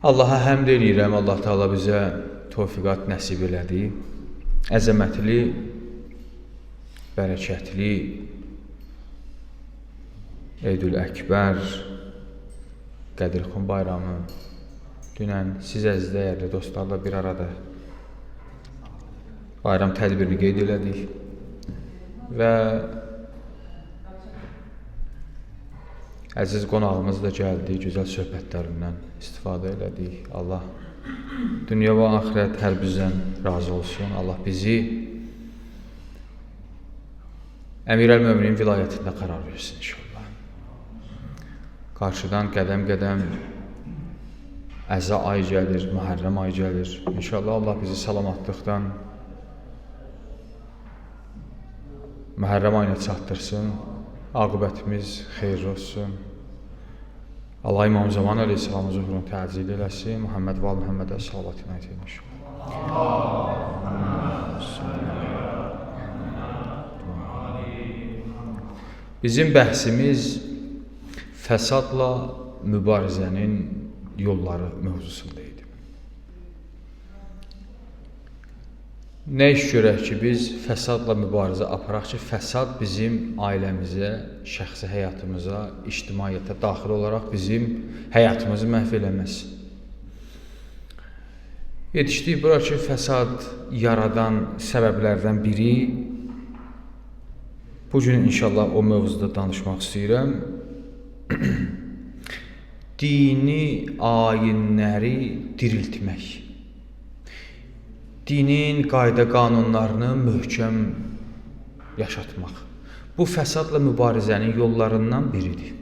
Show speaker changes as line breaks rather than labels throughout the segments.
Allaha həmd eləyirəm, Allah Teala bizə tövfiqat nəsib elədi. Əzəmətli, bərəkətli Eydül Əkbər Qədirxan bayramı dünən siz əziz dəyərli dostlarla bir arada bayram tədbirini qeyd elədik və əziz qonağımız da gəldi, gözəl söhbətlərindən istifadə elədik. Allah dünya və axirət hər bizdən razı olsun. Allah bizi Əmirəl-Möminin vilayətində qərar versin inşallah. Qarşıdan qədəm-qədəm Əza ay gəlir, Məhərrəm ay gəlir. İnşallah Allah bizi salamatlıqdan Məhərrəm ayına çatdırsın. Aqibətimiz xeyirli olsun. Allah İmam Zaman Aleyhisselamın zuhurunu təzil eləsin. Muhammed və Muhammedə salavat inayət etmiş. Bizim bəhsimiz fəsadla mübarizənin yolları mövzusunda idi. Nə iş görək ki, biz fəsadla mübarizə aparaq ki, fəsad bizim ailəmizə, şəxsi həyatımıza, ictimaiyyətə daxil olaraq bizim həyatımızı məhv eləməz. Yetişdik bura ki, fəsad yaradan səbəblərdən biri. Bugün inşallah o mövzuda danışmaq istəyirəm. Dini ayinləri diriltmək. Dinin qayda qanunlarını möhkəm yaşatmaq. Bu fəsadla mübarizənin yollarından biridir.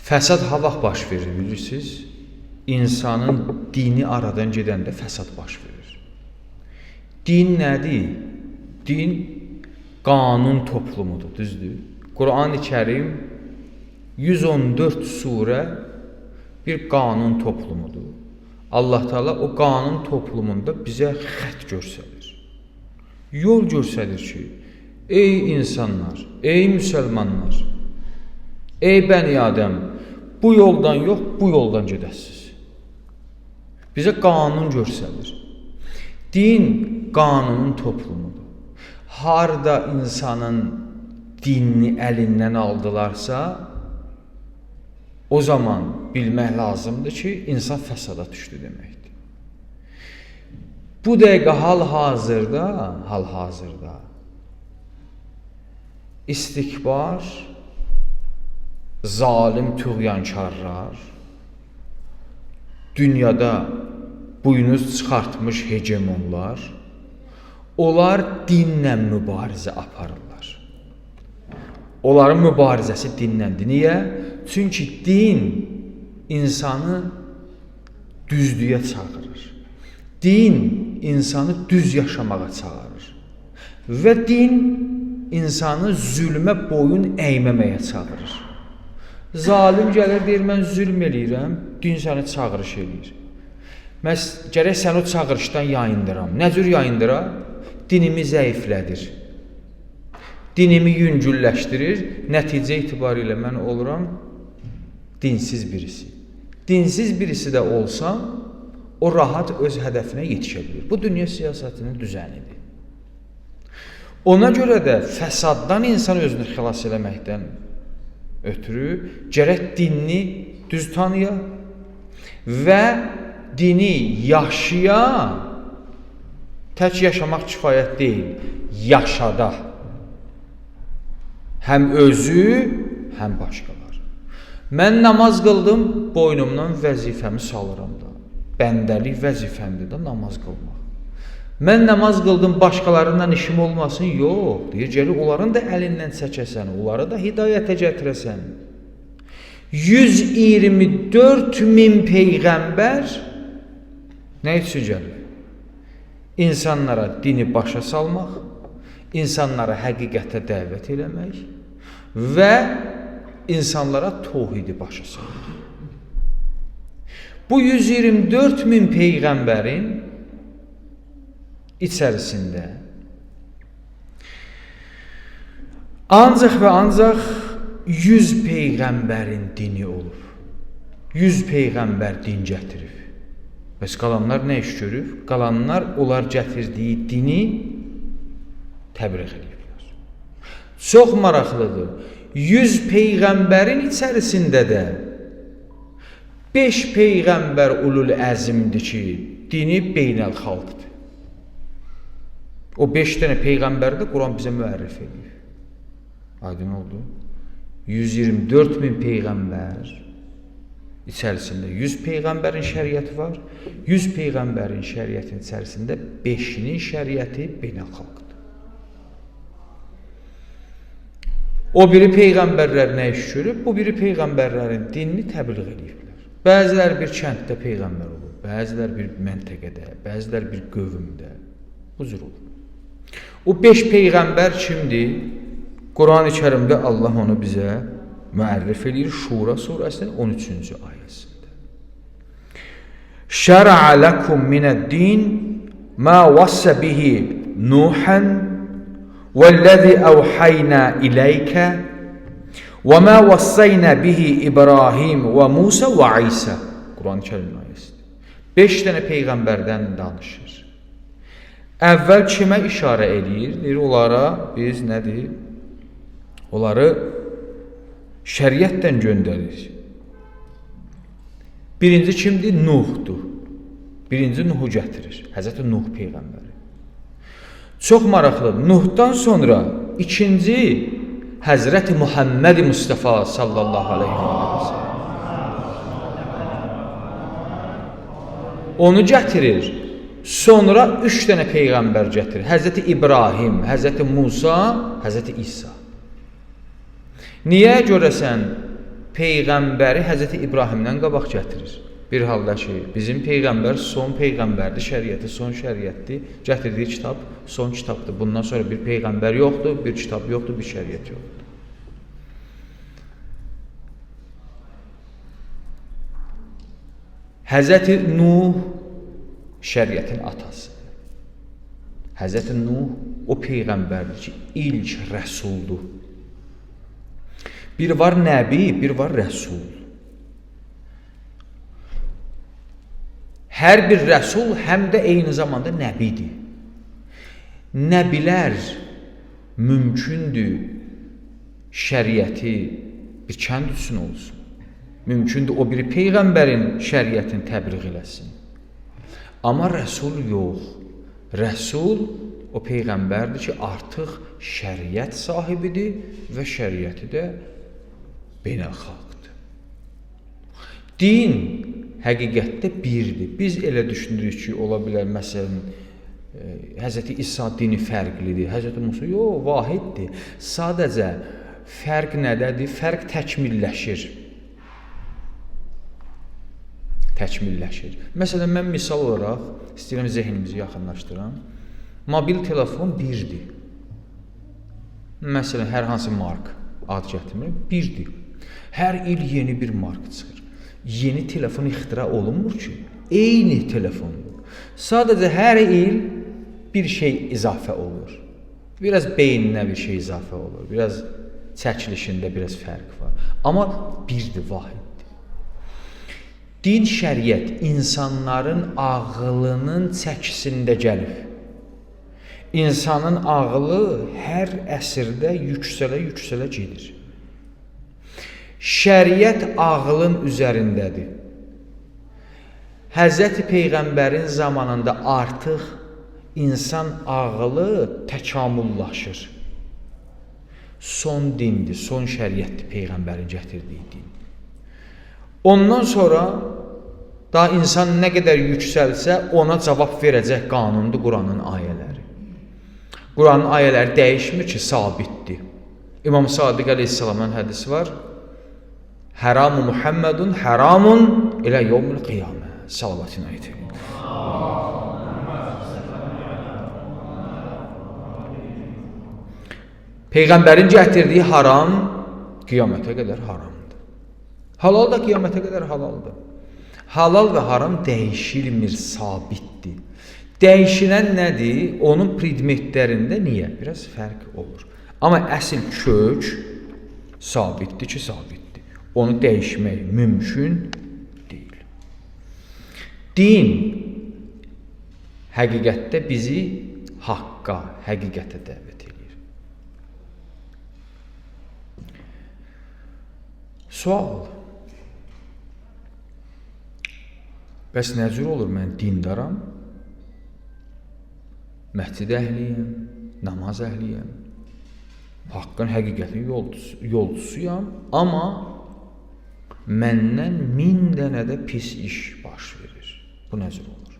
Fəsad ha vaxt baş verir, bilirsiniz? İnsanın dini aradan gedəndə fəsad baş verir. Din nədir? Din qanun toplumudur, düzdür? Quran-ı Kərim 114 surə bir qanun toplumudur. Allah Teala o qanun toplumunda bizə xətt göstərir. Yol göstərir ki, ey insanlar, ey müsəlmanlar, ey bəni Adəm, bu yoldan yox, bu yoldan gedəsiniz. Bizə qanun göstərir. Din qanunun toplumudur. Harda insanın dinini əlindən aldılarsa, o zaman bilmək lazımdır ki, insan fəsada düşdü deməkdir. Bu dəqiqə hal-hazırda istikbar, zalim tüğyankarlar, dünyada buynuz çıxartmış hegemonlar, onlar dinlə mübarizə aparırlar. Onların mübarizəsi dinləndir. Niyə? Çünki din insanı düzlüyə çağırır. Din insanı düz yaşamağa çağırır. Və din insanı zülmə boyun əyməməyə çağırır. Zalim gəlir, deyir, mən zülm eləyirəm, din səni çağırış eləyir. Mən gərək səni o çağırışdan yayındıram. Nə cür yayındıram? Dinimi zəiflədir. Dinimi yüngülləşdirir, nəticə itibarilə mən oluram dinsiz birisi. Dinsiz birisi də olsam, o rahat öz hədəfinə yetişə bilir. Bu dünya siyasətinin düzənidir. Ona görə də fəsaddan insan özünü xilas eləməkdən ötürü gərək dinini düz tanıya və dini yaşaya, tək yaşamaq kifayət deyil, yaşada. Həm özü, həm başqalar. Mən namaz qıldım, boynumdan vəzifəmi salıram da. Bəndəlik vəzifəmdir də namaz qılmaq. Mən namaz qıldım, başqalarından işim olmasın, yox. Deyir, gəlir, onların da əlindən çəkəsən, onları da hidayətə gətirəsən. 124 min peyğəmbər nə üçün gəlir? İnsanlara dini başa salmaq, insanlara həqiqətə dəvət eləmək və insanlara təvhidi başa salmaq. Bu 124 min peyğəmbərin içərisində ancaq və ancaq 100 peyğəmbərin dini olub. 100 peyğəmbər din gətirib. Bəs qalanlar nə iş görüb? Qalanlar onlar gətirdiyi dini təbliğ edirlər. Çox maraqlıdır. 100 peyğəmbərin içərisində də 5 peyğəmbər ulul əzmdir ki, dini beynəlxalqdır. O 5 dənə peyğəmbəri də Quran bizə müərrif edir. Aydın oldu. 124 min peyğəmbər içərisində 100 peyğəmbərin şəriəti var. 100 peyğəmbərin şəriətin içərisində 5-inin şəriəti beynəlxalqdır. O biri peyğəmbərlər nə iş görüb? Bu biri peyğəmbərlərin dinini təbliğ ediblər. Bəziləri bir kənddə peyğəmbər olur, bəziləri bir məntəqədə, bəziləri bir qövmdə. Bu cür olur. O 5 peyğəmbər kimdir? Quran-ı Kərimdə Allah onu bizə müərrif edir Şura surəsinin 13-cü ayəsində. Şər'a lakum minəd-din ma vassa bihi Nuhan vəllazi awhayna ileykə və ma vassayna bihi İbrahim və Musa və İsa. Quran-ı Kərim ayəsidir. 5 dənə peyğəmbərdən danışır. Əvvəl kimə işarə edir? Deyir, onlara biz nədir? Onları şəriətdən göndərir. Birinci kimdir? Nuhdur. Birinci Nuhu gətirir. Həzrəti Nuh peyğəmbəri. Çox maraqlıdır. Nuhdan sonra ikinci Həzrəti Muhammed Mustafa sallallahu aleyhi və səlləm. Onu gətirir. Sonra 3 dənə peyğəmbər gətirir. Həzrəti İbrahim, Həzrəti Musa, Həzrəti İsa. Niyə görəsən peyğəmbəri Həzrəti İbrahimdən qabaq gətirir? Bir halda ki, bizim peyğəmbər son peyğəmbərdir, şəriəti son şəriətdir. Gətirdiyi kitab son kitabdır. Bundan sonra bir peyğəmbər yoxdur, bir kitab yoxdur, bir şəriət yoxdur. Həzrəti Nuh şəriətin atasıdır. Həzrəti Nuh o peyğəmbərdir ki, ilk rəsuldur. Bir var nəbi, bir var rəsul. Hər bir rəsul həm də eyni zamanda nəbidir. Nəbilər mümkündür şəriəti bir kənd üçün olsun. Mümkündür o biri peyğəmbərin şəriətini təbliğ eləsin. Amma rəsul yox. Rəsul o peyğəmbərdir ki, artıq şəriət sahibidir və şəriəti də beynəlxalqdır. Din həqiqətdə birdir. Biz elə düşünürük ki, ola bilər, məsələn, Həzrəti İsa dini fərqlidir, Həzrəti Musa, yox, vahiddir. Sadəcə fərq nədədir? Fərq təkmilləşir. Təkmilləşir. Məsələn, mən misal olaraq istəyirəm zehnimizi yaxınlaşdıram. Mobil telefon birdir. Məsələn, hər hansı mark ad gətirmir, birdir. Hər il yeni bir mark çıxır. Yeni telefon ixtira olunmur ki, eyni telefondur. Sadəcə hər il bir şey izafə olur. Biraz beyninə bir şey izafə olur. Biraz çəkilişində biraz fərq var. Amma birdir, vahiddir. Din, şəriət insanların ağlının çəkisində gəlib. İnsanın ağlı hər əsrdə yüksələ gedir. Şəriət ağlın üzərindədir. Həzrəti Peyğəmbərin zamanında artıq insan ağlı təkamüllaşır. Son dindir, son şəriətdir Peyğəmbərin gətirdiyi din. Ondan sonra daha insan nə qədər yüksəlsə, ona cavab verəcək qanundur Quranın ayələri. Quranın ayələri dəyişmir ki, sabitdir. İmam Sadiq əleyhissalamın hədisi var. Həramu Muhammedun həramun ilə yevmil qiyamə. Salavatına etirin. Peyğəmbərin gətirdiyi haram qiyamətə qədər haramdır. Halal da qiyamətə qədər halaldır. Halal və haram dəyişilmir, sabitdir. Dəyişilən nədir? Onun predmetlərində niyə? Biraz fərq olur. Amma əsl kök sabitdir ki, sabitdir. Onu dəyişmək mümkün Din həqiqətdə bizi haqqa, həqiqətə dəvət edir. Sual. Bəs nə cür olur mən dindaram? Məscid əhliyəm, namaz əhliyəm, haqqın, həqiqətin yolçusuyam, amma məndən 1000 dənə də pis iş baş verir. Bu nə cür olur?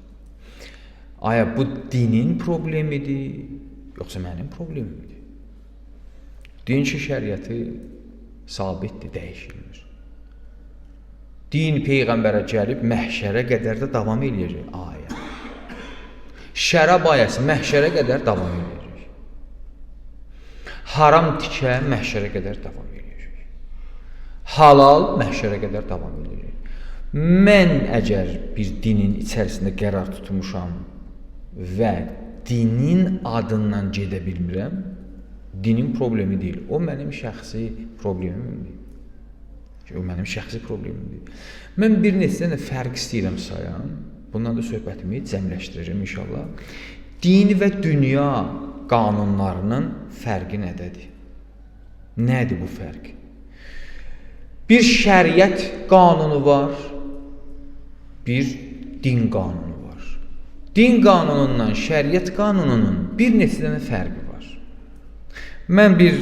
Aya bu dinin problemidir, yoxsa mənim problemimdir? Din şəriəti sabitdir, dəyişilmir. Din Peyğəmbərə gəlib məhşərə qədər də davam eləyəcək ayə. Şərab ayəsi məhşərə qədər davam edəcək. Haram tikə məhşərə qədər davam edəcək. Halal məhşərə qədər davam edəcək. Mən əgər bir dinin içərisində qərar tutmuşam və dinin adından gedə bilmirəm, dinin problemi deyil. O mənim şəxsi problemimdir. O mənim şəxsi problemimdir. Mən bir neçə dənə fərq istəyirəm sayam. Bundan da söhbətimi cəmləşdirəcəm inşallah. Din və dünya qanunlarının fərqi nədədir? Nədir bu fərq? Bir şəriət qanunu var, bir din qanunu var. Din qanunundan şəriət qanununun bir neçə dənə fərqi var. Mən bir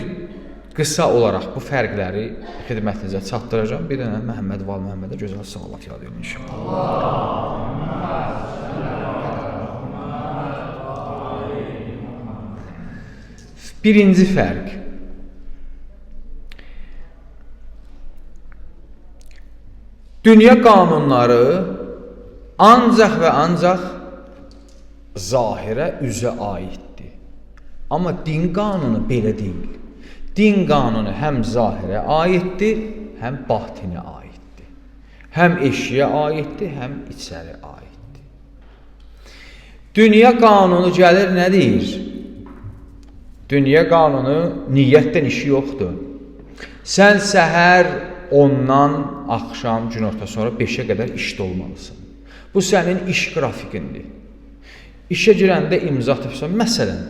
qısa olaraq bu fərqləri xidmətinizə çatdıracağım. Bir dənə Məhəmməd Val Məhəmmədə gözəl salavat yad edin inşallah. Birinci fərq. Dünya qanunları ancaq və ancaq zahirə, üzə aiddir. Amma din qanunu belə deyil. Din qanunu həm zahirə aiddir, həm batinə aiddir. Həm eşiyə aiddir, həm içəri aiddir. Dünya qanunu gəlir nə deyir? Dünya qanunu niyyətdən işi yoxdur. Sən səhər 10-dan axşam günorta sonra 5-ə qədər işdə olmalısın. Bu sənin iş qrafikindir. İşə girəndə imza atıbsan. Məsələn,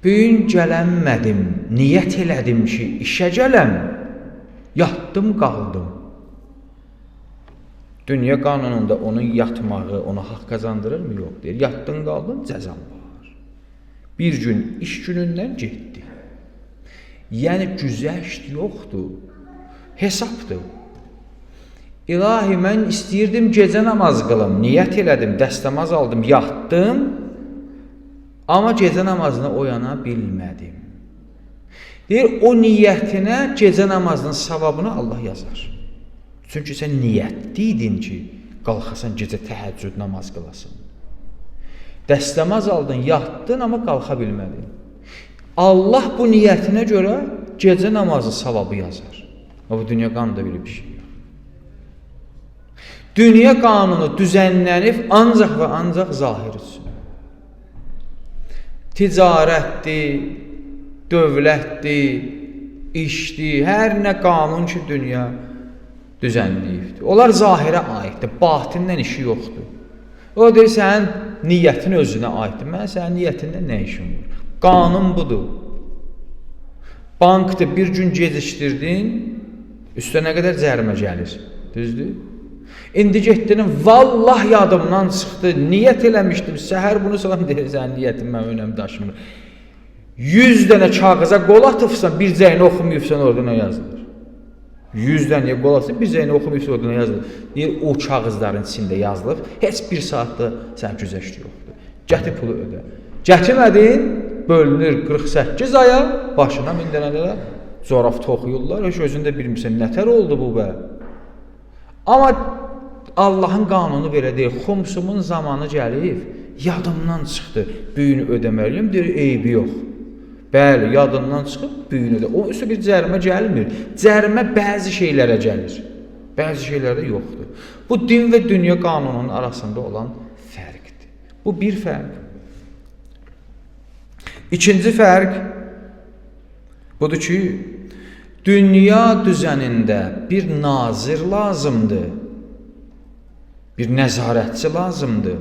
bugün gələnmədim, niyyət elədim ki, işə gələm, yatdım, qaldım. Dünya qanununda onun yatmağı, ona haqq qazandırırmı? Yox, deyir. Yatdın, qaldın, cəzam var. Bir gün iş günündən getdi. Yəni güzəşt yoxdur, hesabdır. İlahi, mən istəyirdim gecə namaz qılım, niyyət elədim, dəstəmaz aldım, yatdım, amma gecə namazına oyana bilmədim. Deyir, o niyyətinə gecə namazının savabını Allah yazar. Çünki sən niyyətliydin ki, qalxasan gecə təhəccüd namaz qılasın. Dəstəmaz aldın, yatdın, amma qalxa bilmədin. Allah bu niyyətinə görə gecə namazı savabı yazar. Bu dünya qanunda belə bir şey yox. Dünya qanunu düzənlənib ancaq və ancaq zahir üçün. Ticarətdir, dövlətdir, işdir, hər nə qanun ki, dünya düzənləyibdir. Onlar zahirə aiddir, batindən işi yoxdur. O deyir, sənin niyyətin özünə aiddir. Mən sənin niyyətində nə işim var? Qanun budur. Bankda bir gün gecikdirdin, üstə nə qədər cərimə gəlir? Düzdür? İndi getdin, vallah yadımdan çıxdı, niyyət eləmişdim, səhər bunu salam deyir, sənin niyyətin mən önəm daşımır. 100 dənə kağıza qol atıbsan, bir cəyini oxumayıbsan, orada nə yazılır? 100 dənə qol atıbsan, bir cəyini oxumayıbsan, orada nə yazılır? Deyir, o kağızların içində yazılıb, heç bir saatda sən güzəşt yoxdur. Gətir pulu ödə. Gətirmədin, bölünür 48 aya, başına 1000 dənə də corab toxuyurlar, heç özündə bilmirsən, nətər oldu bu bə? Amma Allahın qanunu belə deyil, xumsumun zamanı gəlib, yadımdan çıxdı, büyünü ödəməliyim, deyir, eybi yox. Bəli, yadından çıxıb, büyünü ödə. O üstə bir cərimə gəlmir. Cərimə bəzi şeylərə gəlir, bəzi şeylərdə yoxdur. Bu din və dünya qanununun arasında olan fərqdir. Bu bir fərq. İkinci fərq budur ki, dünya düzənində bir nazir lazımdır. bir nəzarətçi lazımdır.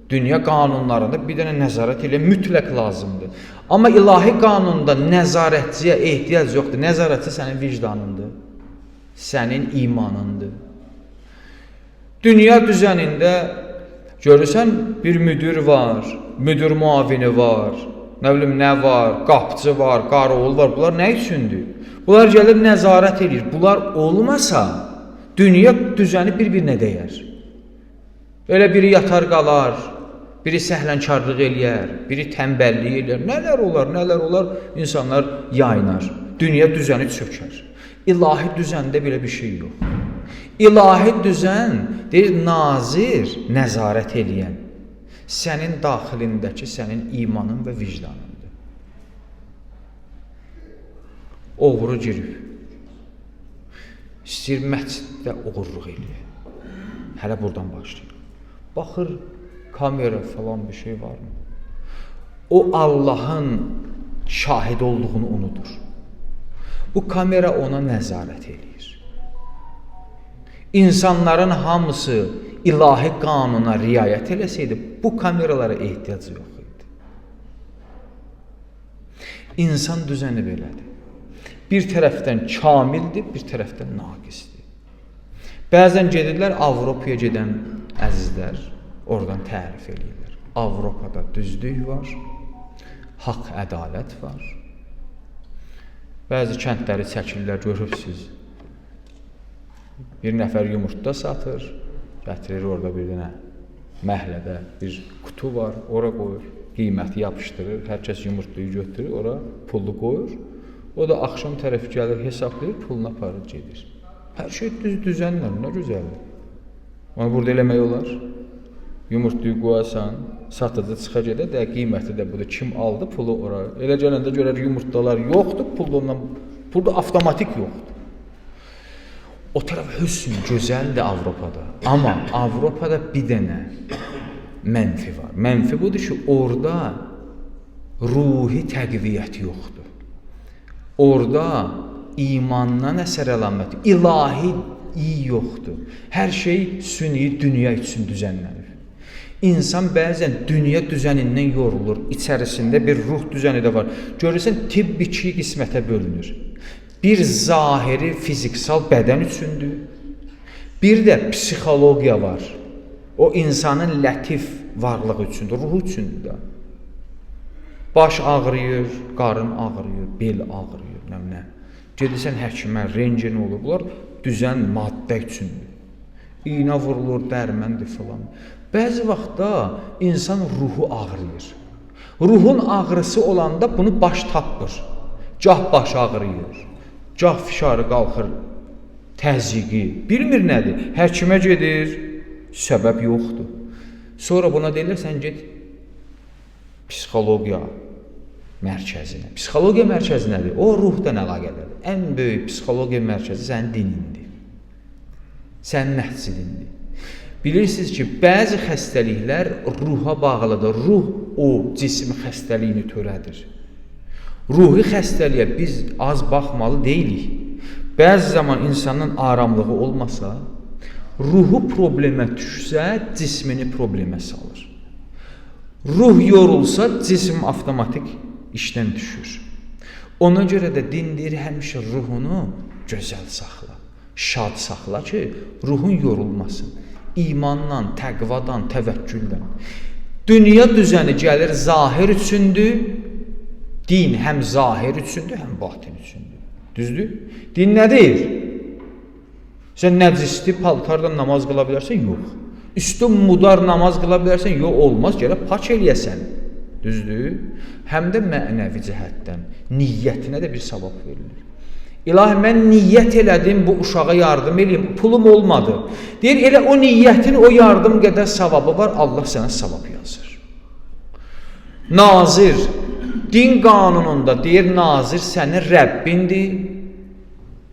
Dünya qanunlarında bir dənə nəzarət elə mütləq lazımdır. Amma ilahi qanunda nəzarətçiyə ehtiyac yoxdur. Nəzarətçi sənin vicdanındır, sənin imanındır. Dünya düzənində görürsən bir müdür var, müdür muavini var, nə bilim nə var, qapıcı var, qarovul var. Bunlar nə üçündür? Bunlar gəlir nəzarət edir. Bunlar olmasa dünya düzəni bir-birinə dəyər. Elə biri yatar qalar, biri səhlənkarlıq eləyər, biri tənbəllik eləyər. Nələr olar, insanlar yayınar. Dünya düzəni çökər. İlahi düzəndə belə bir şey yox. İlahi düzən deyir, nazir nəzarət eləyən sənin daxilindəki sənin imanın və vicdanındır. Oğru girib, istəyir məsciddə oğurluq eləyir. Hələ buradan başlayır. Baxır, kamera falan bir şey var mı? O Allahın şahid olduğunu unudur. Bu kamera ona nəzarət eləyir. İnsanların hamısı ilahi qanuna riayət eləsəydi, bu kameralara ehtiyac yox idi. İnsan düzəni belədir. Bir tərəfdən kamildir, bir tərəfdən naqisdir. Bəzən gedirlər Avropaya gedən əzizlər, oradan tərif edirlər. Avropada düzlük var, haqq, ədalət var. Bəzi kəndləri çəkirlər, görürsünüz. Bir nəfər yumurta satır, gətirir orada bir dənə məhlədə bir kutu var, ora qoyur, qiyməti yapışdırır, hər kəs yumurtayı götürür, ora pullu qoyur. O da axşam tərəf gəlir, hesablayır, pulunu aparır, gedir. Hər şey düzənlə, nə gözəldir. Onu burada eləmək olar. Yumurtayı qoyasan, satıcı çıxa gedə də, qiyməti də budur, kim aldı pulu ora. Elə gələndə görər yumurtalar yoxdur, pulda avtomatik yoxdur. O tərəf hüsn, gözəldir Avropada. Amma Avropada bir dənə mənfi var. Mənfi budur ki, orada ruhi təqviyyət yoxdur. Orada imandan əsər əlaməti, ilahi iyi yoxdur. Hər şey süni dünya üçün düzənlənir. İnsan bəzən dünya düzənindən yorulur. İçərisində bir ruh düzəni də var. Görürsən, tibb iki qismətə bölünür. Bir zahiri fiziksal bədən üçündür. Bir də psixologiya var. O insanın lətif varlığı üçündür, ruhu üçündür da. Baş ağrıyır, qarın ağrıyır, bel ağrıyır, nə. Gedirsən həkimə, rentgen olur. Bunlar düzən maddə üçündür. İğnə vurulur, dərməndir filan. Bəzi vaxtda insan ruhu ağrıyır. Ruhun ağrısı olanda bunu baş tapmır. Gah baş ağrıyır, gah fişarı qalxır, təzyiqi, bilmir nədir. Həkimə gedir, səbəb yoxdur. Sonra buna deyirlər, sən get psixologiya mərkəzinə. Psixologiya mərkəzi nədir? O ruhdan əlaqədədir. Ən böyük psixologiya mərkəzi sənin dinindir. Sənin nəhsilindir. Bilirsiniz ki, bəzi xəstəliklər ruha bağlıdır. Ruh o cism xəstəliyini törədir. Ruhi xəstəliyə biz az baxmalı deyilik. Bəzi zaman insanın aramlığı olmasa, ruhu problemə düşsə, cismini problemə salır. Ruh yorulsa, cism avtomatik işdən düşür. Ona görə də din deyir, həmişə ruhunu gözəl saxla, şad saxla ki, ruhun yorulmasın. İmandan, təqvadan, təvəkküldən. Dünya düzəni gəlir zahir üçündür, din həm zahir üçündür, həm batin üçündür. Düzdür? Din nə deyir? Sən nəcisli paltardan namaz qıla bilərsən? Yox. Üstün mudar namaz qıla bilərsən? Yox, olmaz, gərək pak eləyəsən. Düzdür? Həm də mənəvi cəhətdən niyyətinə də bir savab verilir. İlahi, mən niyyət elədim, bu uşağa yardım eləyim, pulum olmadı. Deyir, elə o niyyətin, o yardım qədər savabı var, Allah sənə savab yazır. Nazir, din qanununda deyir, nazir sənin Rəbbindir.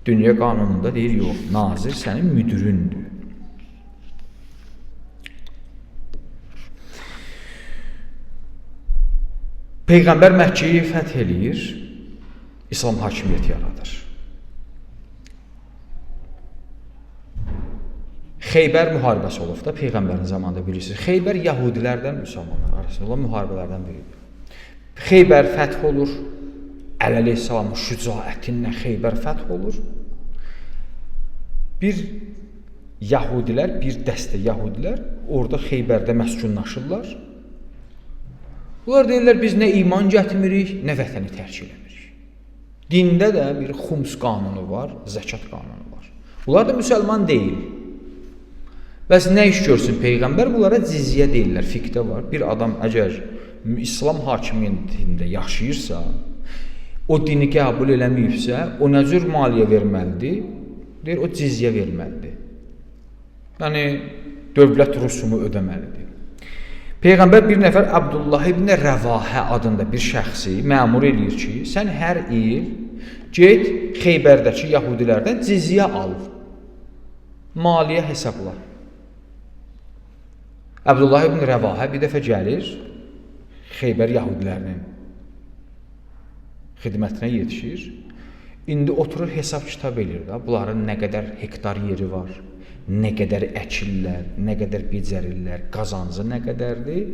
Dünya qanununda deyir, yox, nazir sənin müdüründür. Peyğəmbər Məkkəyi fəth eləyir, İslam hakimiyyəti yaradır. Xeybər müharibəsi olub da Peyğəmbərin zamanında bilirsiniz. Xeybər Yahudilərdən müsəlmanlar arasında olan müharibələrdən biridir. Xeybər fəth olur. Əli əleyhissalamın şücaətinlə Xeybər fəth olur. Bir dəstə Yahudilər orada Xeybərdə məskunlaşırlar. Bunlar deyirlər, biz nə iman gətirmirik, nə vətəni tərk eləmirik. Dində də bir xums qanunu var, zəkat qanunu var. Bunlar da müsəlman deyil. Bəs nə iş görsün Peyğəmbər? Bunlara cizyə deyirlər, fiqdə var. Bir adam əgər İslam hakimiyyətində yaşayırsa, o dini qəbul eləməyibsə, o nə cür maliyyə verməlidir? Deyir, o cizyə verməlidir. Yəni, dövlət rüsumu ödəməlidir. Peyğəmbər bir nəfər Abdullah ibn Rəvahə adında bir şəxsi məmur eləyir ki, sən hər il get Xeybərdəki Yahudilərdən cizyə al, maliyyə hesabla. Abdullah ibn Rəvahə bir dəfə gəlir, Xeybər Yahudilərinin xidmətinə yetişir. İndi oturur hesab kitab edir da, bunların nə qədər hektar yeri var, nə qədər əkirlər, nə qədər becərirlər, qazancı nə qədərdir,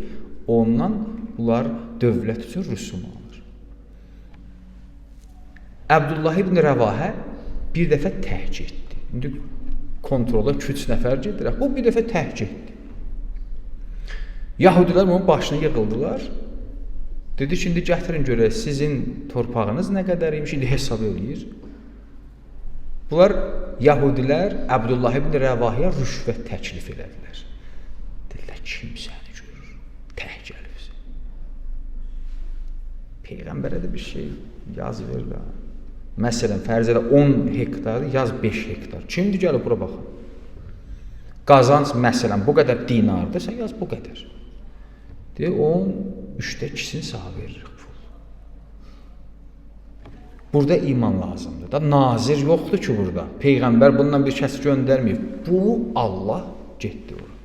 ondan bunlar dövlət üçün rüsum alır. Abdullah ibn Rəvahə bir dəfə təhk etdi. İndi kontrola 2-3 nəfər gedir, o bir dəfə təhk etdi. Yahudilər onun başına yığıldılar. Dedi ki, indi gətirin görək, sizin torpağınız nə qədər imiş, indi hesab eləyir. Bunlar, Yahudilər, Abdullah ibn Rəvahəyə rüşvət təklif elədilər. Dedilər, kim səni görür? Təh gəlirsən. Peyğəmbərə də bir şey yaz verirlər. Məsələn, fərz elə 10 hektar, yaz 5 hektar. Kimdir gəlib bura baxın? Qazanc, məsələn, bu qədər dinardır, sən yaz bu qədər. Deyir, onun 3/2-sini sağ veririk pul. Burada iman lazımdır da. Nazir yoxdur ki burada. Peyğəmbər bundan bir kəs göndərməyib. Bu Allah getdi ora.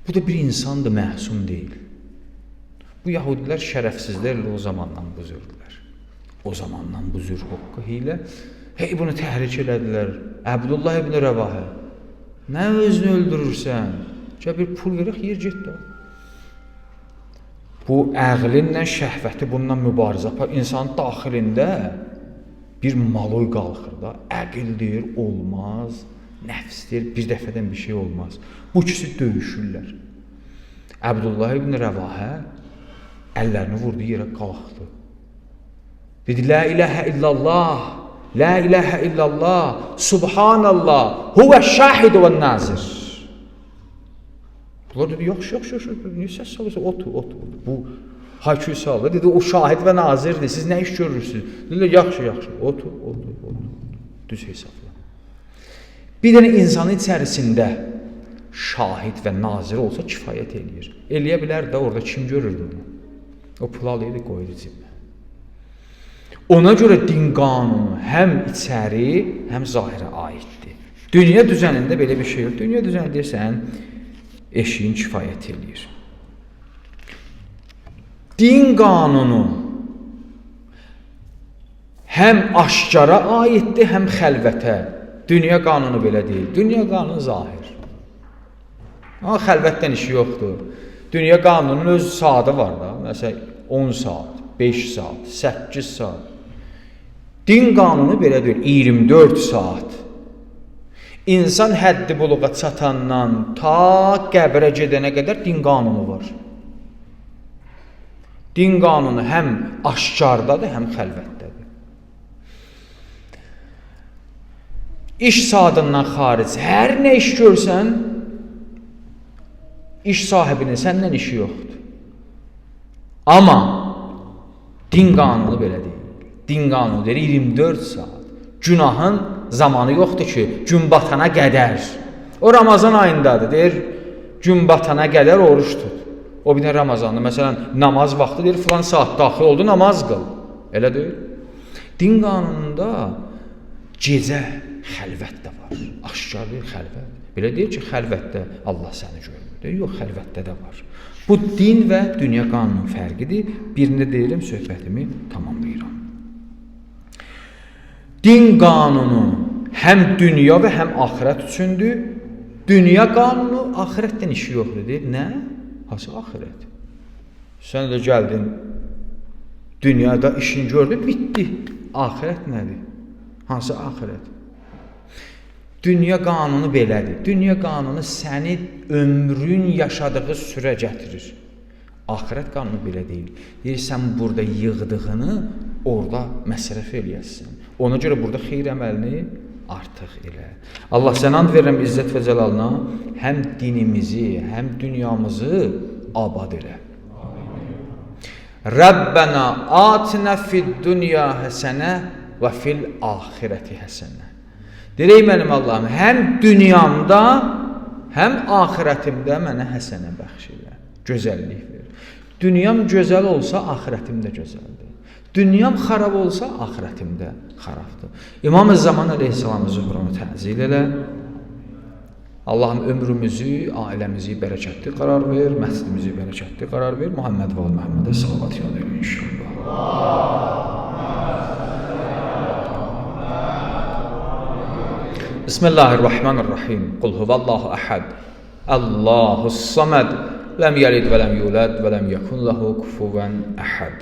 Bu da bir insandır, məhsum deyil. Bu Yahudilər şərəfsizlərlə o zamandan bu zürdülər. O zamandan bu zür hoqqa hilə. Hey, bunu təhrik elədilər. Abdullah ibn Rəvahə. Nə özünü öldürürsən? Gəl bir pul verək, yer getdi. Bu əqlinlə şəhvəti bundan mübarizə apar. İnsanın daxilində bir maloy qalxır da. Əqildir, olmaz. Nəfsdir, bir dəfədən bir şey olmaz. Bu ikisi döyüşürlər. Abdullah ibn Rəvahə əllərini vurdu, yerə qalxdı. Dedi, la ilahə illallah, la ilahə illallah, subhanallah, huvə şahid və nazir. Bunlar dedi, yox, niyə səs salırsa, otur. Bu hakü saldı, dedi, o şahid və nazirdir, siz nə iş görürsünüz? Dedi, yaxşı, otur. Düz hesabla. Bir dənə insanın içərisində şahid və nazir olsa kifayət eləyir. Eləyə bilər də orada kim görürdü onu? O pul alıydı, qoydu cibinə. Ona görə din qanunu həm içəri, həm zahirə aiddir. Dünya düzənində belə bir şey yox. Dünya düzəni deyirsən, eşiyin kifayət eləyir. Din qanunu həm aşkara aiddir, həm xəlvətə. Dünya qanunu belə deyil. Dünya qanunu zahir. Amma xəlvətdən işi yoxdur. Dünya qanununun öz saatı var da. Məsələn, 10 saat, 5 saat, 8 saat. Din qanunu belə deyil, 24 saat. İnsan həddi buluğa çatandan ta qəbrə gedənə qədər din qanunu var. Din qanunu həm aşkardadır, həm xəlvətdədir. İş saatından xaric hər nə iş görsən, iş sahibinin səndən işi yoxdur. Amma din qanunu belə deyil. Din qanunu deyir 24 saat. Günahın zamanı yoxdur ki, gün batana qədər. O Ramazan ayındadır, deyir, gün batana qədər oruç tut. O bir də Ramazanda, məsələn, namaz vaxtı deyir, filan saat daxil oldu, namaz qıl. Elə deyil. Din qanununda gecə xəlvət də var. Aşkarlı xəlvət. Belə deyir ki, xəlvətdə Allah səni görmür. Deyir, yox, xəlvətdə də var. Bu din və dünya qanunun fərqidir. Birində deyirəm, söhbətimi tamamlayıram. Din qanunu həm dünya və həm axirət üçündür. Dünya qanunu, axirətdən işi yoxdur deyir. Nə? Hansı axirət? Sən də gəldin, dünyada işin gördün, bitdi. Axirət nədir? Hansı axirət? Dünya qanunu belədir. Dünya qanunu səni ömrün yaşadığı sürə gətirir. Axirət qanunu belə deyil. Deyir, sən burada yığdığını orada məsrəf eləyəsən. Ona görə burada xeyir əməlini artıq elə. Allah sənə and verirəm İzzət və Cəlalına, həm dinimizi, həm dünyamızı abad elə. Rabbana atina fid-dunya həsənə və fil-axirəti həsənə. Deyir, mənim Allahım, həm dünyamda, həm axirətimdə mənə həsənə bəxş elə. Gözəllik ver. Dünyam gözəl olsa, axirətim də gözəldir. Dünyam xarab olsa, axirətim də xarabdır. İmam-ı Zaman əleyhissalamın zuhurunu təzil elə. Allahım ömrümüzü, ailəmizi bərəkətli qərar ver, məscidimizi bərəkətli qərar ver. Muhammed və Məhəmmədə salavat yad elə inşallah. Bismillahirrahmanirrahim. Qul huvallahu əhəd. Allahus samad. Ləm yəlid və ləm yulad və ləm yəkun ləhu kufuvan əhəd.